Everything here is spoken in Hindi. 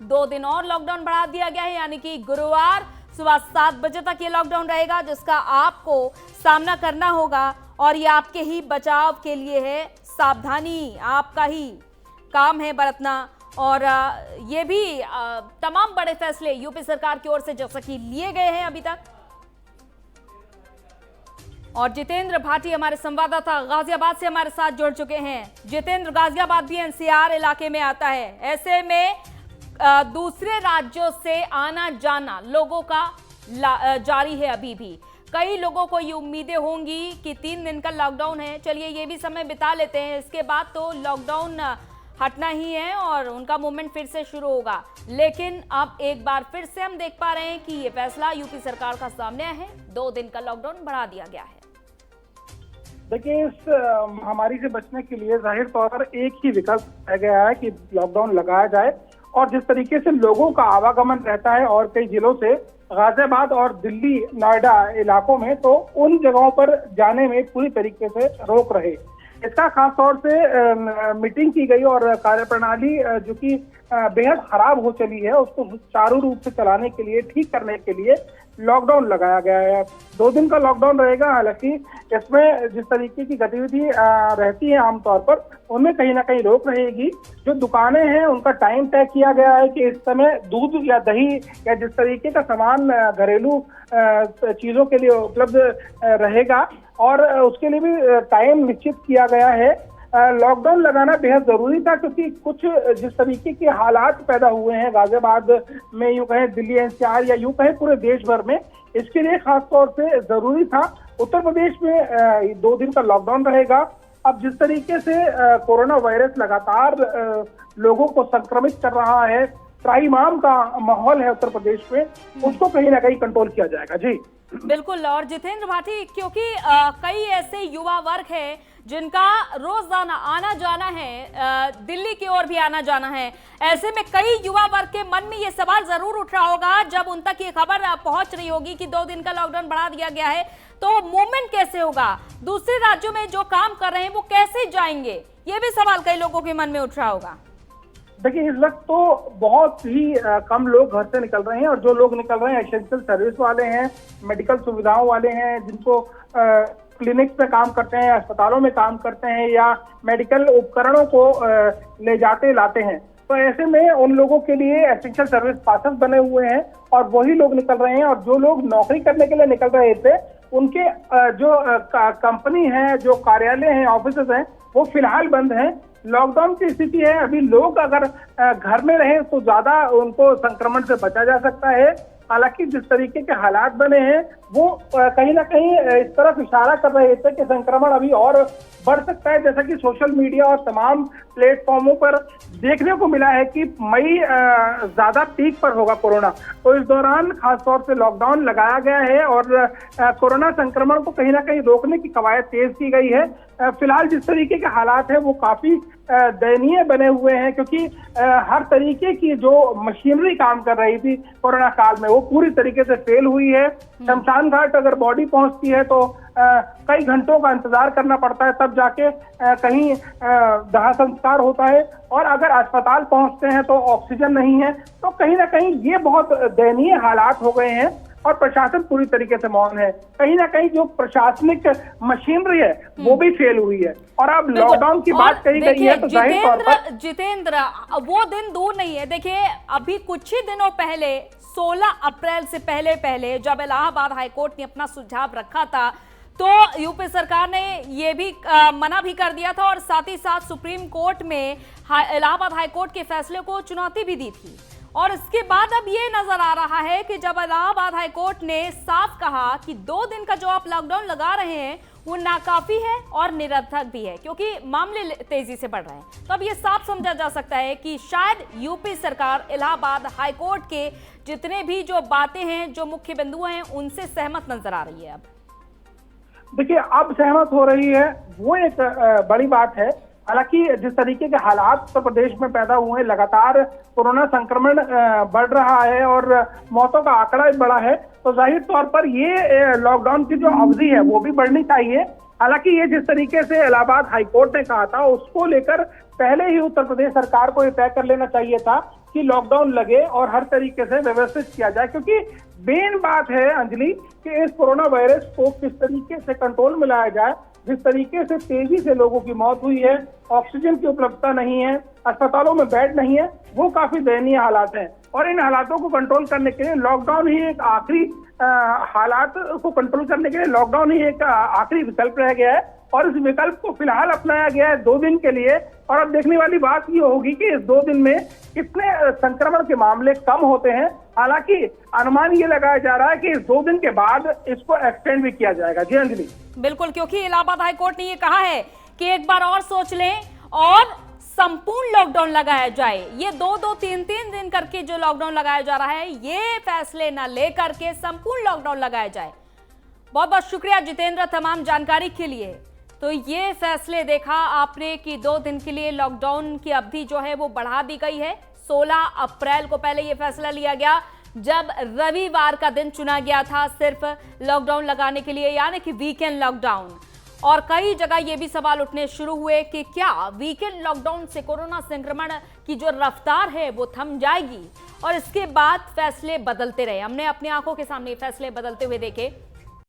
2 दिन और लॉकडाउन बढ़ा दिया गया है, यानी कि गुरुवार सुबह 7 बजे तक ये लॉकडाउन रहेगा, जिसका आपको सामना करना होगा और ये आपके ही बचाव के लिए है। सावधानी आपका ही काम है बरतना। और ये भी तमाम बड़े फैसले यूपी सरकार की ओर से जैसा कि लिए गए हैं अभी तक। और जितेंद्र भाटी हमारे संवाददाता गाजियाबाद से हमारे साथ जुड़ चुके हैं। जितेंद्र, गाजियाबाद भी एनसीआर इलाके में आता है, ऐसे में दूसरे राज्यों से आना जाना लोगों का जारी है। अभी भी कई लोगों को ये उम्मीदें होंगी कि 3 दिन का लॉकडाउन है, चलिए ये भी समय बिता लेते हैं, इसके बाद तो लॉकडाउन हटना ही है और उनका मूवमेंट फिर से शुरू होगा। लेकिन अब एक बार फिर से हम देख पा रहे हैं कि ये फैसला यूपी सरकार का सामने है, 2 दिन का लॉकडाउन बढ़ा दिया गया है। देखिए, इस महामारी से बचने के लिए जाहिर तौर पर एक ही विकल्प रह गया है कि लॉकडाउन लगाया जाए। और जिस तरीके से लोगों का आवागमन रहता है और कई जिलों से गाजियाबाद और दिल्ली नोएडा इलाकों में, तो उन जगहों पर जाने में पूरी तरीके से रोक रहे। इसका खास तौर से मीटिंग की गई और कार्यप्रणाली जो कि बेहद खराब हो चली है, उसको सुचारू रूप से चलाने के लिए, ठीक करने के लिए लॉकडाउन लगाया गया है। 2 दिन का लॉकडाउन रहेगा। हालांकि इसमें जिस तरीके की गतिविधि रहती है आमतौर पर, उनमें कहीं ना कहीं रोक रहेगी। जो दुकानें हैं उनका टाइम तय किया गया है कि इस समय दूध या दही या जिस तरीके का सामान घरेलू चीजों के लिए उपलब्ध रहेगा, और उसके लिए भी टाइम निश्चित किया गया है। लॉकडाउन लगाना बेहद जरूरी था, क्योंकि कुछ जिस तरीके के हालात पैदा हुए हैं गाजियाबाद में, यूं कहें दिल्ली एनसीआर या यूं कहें पूरे देश भर में, इसके लिए खास तौर से जरूरी था। उत्तर प्रदेश में 2 दिन का लॉकडाउन रहेगा। अब जिस तरीके से कोरोना वायरस लगातार लोगों को संक्रमित कर रहा है, त्राहिमाम का माहौल है उत्तर प्रदेश में, उसको कहीं ना कहीं कंट्रोल किया जाएगा। जी बिल्कुल। और जितेंद्र भाटी, क्योंकि कई ऐसे युवा वर्ग है जिनका रोजाना आना जाना है, दिल्ली की ओर भी आना जाना है, ऐसे में कई युवा वर्ग के मन में ये सवाल जरूर उठ रहा होगा जब उन तक ये खबर पहुंच रही होगी कि 2 दिन का लॉकडाउन बढ़ा दिया गया है, तो मूवमेंट कैसे होगा, दूसरे राज्यों में जो काम कर रहे हैं वो कैसे जाएंगे, ये भी सवाल कई लोगों के मन में उठ रहा होगा। देखिए, इस वक्त तो बहुत ही कम लोग घर से निकल रहे हैं, और जो लोग निकल रहे हैं एसेंशियल सर्विस वाले हैं, मेडिकल सुविधाओं वाले हैं, जिनको क्लिनिक्स पे काम करते हैं, अस्पतालों में काम करते हैं, या मेडिकल उपकरणों को ले जाते लाते हैं। तो ऐसे में उन लोगों के लिए एसेंशियल सर्विस पासेस बने हुए हैं और वही लोग निकल रहे हैं। और जो लोग नौकरी करने के लिए निकल रहे थे, उनके जो कंपनी है, जो कार्यालय हैं, ऑफिसेज हैं, वो फिलहाल बंद हैं। लॉकडाउन की स्थिति है, अभी लोग अगर घर में रहे तो ज्यादा उनको संक्रमण से बचा जा सकता है। हालांकि जिस तरीके के हालात बने हैं, वो कहीं ना कहीं इस तरफ इशारा कर रहे थे कि संक्रमण अभी और बढ़ सकता है। जैसा कि सोशल मीडिया और तमाम प्लेटफॉर्मों पर देखने को मिला है कि मई ज्यादा पीक पर होगा कोरोना, तो इस दौरान खासतौर से लॉकडाउन लगाया गया है और कोरोना संक्रमण को कहीं ना कहीं रोकने की कवायद तेज की गई है। फिलहाल जिस तरीके के हालात है वो काफी दयनीय बने हुए हैं, क्योंकि हर तरीके की जो मशीनरी काम कर रही थी कोरोना काल में, वो पूरी तरीके से फेल हुई है। शमशान घाट अगर बॉडी पहुंचती है तो कई घंटों का इंतजार करना पड़ता है, तब जाके कहीं दाह संस्कार होता है, और अगर अस्पताल पहुंचते हैं तो ऑक्सीजन नहीं है। तो कहीं ना कहीं ये बहुत दयनीय हालात हो गए हैं और प्रशासन पूरी तरीके से मौन है। कहीं ना कहीं जो प्रशासनिक मशीनरी है वो भी फेल हुई है। और अब लॉकडाउन की बात कही गई है तो जाहिर तौर पर जितेंद्र, वो दिन दूर नहीं है। देखिए, अभी कुछ ही दिनों पहले 16 अप्रैल से पहले जब इलाहाबाद हाईकोर्ट ने अपना सुझाव रखा था, तो यूपी सरकार ने ये भी मना भी कर दिया था और साथ ही साथ सुप्रीम कोर्ट में इलाहाबाद हाईकोर्ट के फैसले को चुनौती भी दी थी। और इसके बाद अब ये नजर आ रहा है कि जब इलाहाबाद हाईकोर्ट ने साफ कहा कि 2 दिन का जो आप लॉकडाउन लगा रहे हैं वो नाकाफी है और निरर्थक भी है, क्योंकि मामले तेजी से बढ़ रहे हैं, तो अब ये साफ समझा जा सकता है कि शायद यूपी सरकार इलाहाबाद हाईकोर्ट के जितने भी जो बातें हैं, जो मुख्य बिंदु हैं, उनसे सहमत नजर आ रही है। अब देखिए, अब सहमत हो रही है, वो एक बड़ी बात है। हालांकि जिस तरीके के हालात उत्तर प्रदेश में पैदा हुए हैं, लगातार कोरोना संक्रमण बढ़ रहा है और मौतों का आंकड़ा भी बढ़ा है, तो जाहिर तौर पर ये लॉकडाउन की जो अवधि है वो भी बढ़नी चाहिए। हालांकि ये जिस तरीके से इलाहाबाद हाईकोर्ट ने कहा था, उसको लेकर पहले ही उत्तर प्रदेश सरकार को ये तय कर लेना चाहिए था कि लॉकडाउन लगे और हर तरीके से व्यवस्थित किया जाए, क्योंकि मेन बात है अंजलि कि इस कोरोना वायरस को किस तरीके से कंट्रोल में लाया जाए। जिस तरीके से तेजी से लोगों की मौत हुई है, ऑक्सीजन की उपलब्धता नहीं है, अस्पतालों में बेड नहीं है, वो काफी दयनीय हालात हैं। और इन हालातों को कंट्रोल करने के लिए लॉकडाउन ही एक आखिरी हालात को कंट्रोल करने के लिए लॉकडाउन ही एक आखिरी विकल्प रह गया है। और इस विकल्प को फिलहाल अपनाया गया है 2 दिन के लिए। और अब देखने वाली बात ये होगी कि इस 2 दिन में कितने संक्रमण के मामले कम होते हैं। हालांकि अनुमान ये लगाया जा रहा है कि इस 2 दिन के बाद इसको एक्सटेंड भी किया जाएगा। जी अंजलि, बिल्कुल, क्योंकि इलाहाबाद हाईकोर्ट ने ये कहा है कि एक बार और सोच लें और संपूर्ण लॉकडाउन लगाया जाए। ये 2-2, 3-3 दिन करके जो लॉकडाउन लगाया जा रहा है, ये फैसले न लेकर के संपूर्ण लॉकडाउन लगाया जाए। बहुत बहुत शुक्रिया जितेंद्र तमाम जानकारी के लिए। तो ये फैसले देखा आपने कि 2 दिन के लिए लॉकडाउन की अवधि जो है वो बढ़ा दी गई है। 16 अप्रैल को पहले ये फैसला लिया गया जब रविवार का दिन चुना गया था सिर्फ लॉकडाउन लगाने के लिए, यानी कि वीकेंड लॉकडाउन। और कई जगह ये भी सवाल उठने शुरू हुए कि क्या वीकेंड लॉकडाउन से कोरोना संक्रमण की जो रफ्तार है वो थम जाएगी। और इसके बाद फैसले बदलते रहे, हमने अपनी आंखों के सामने फैसले बदलते हुए देखे।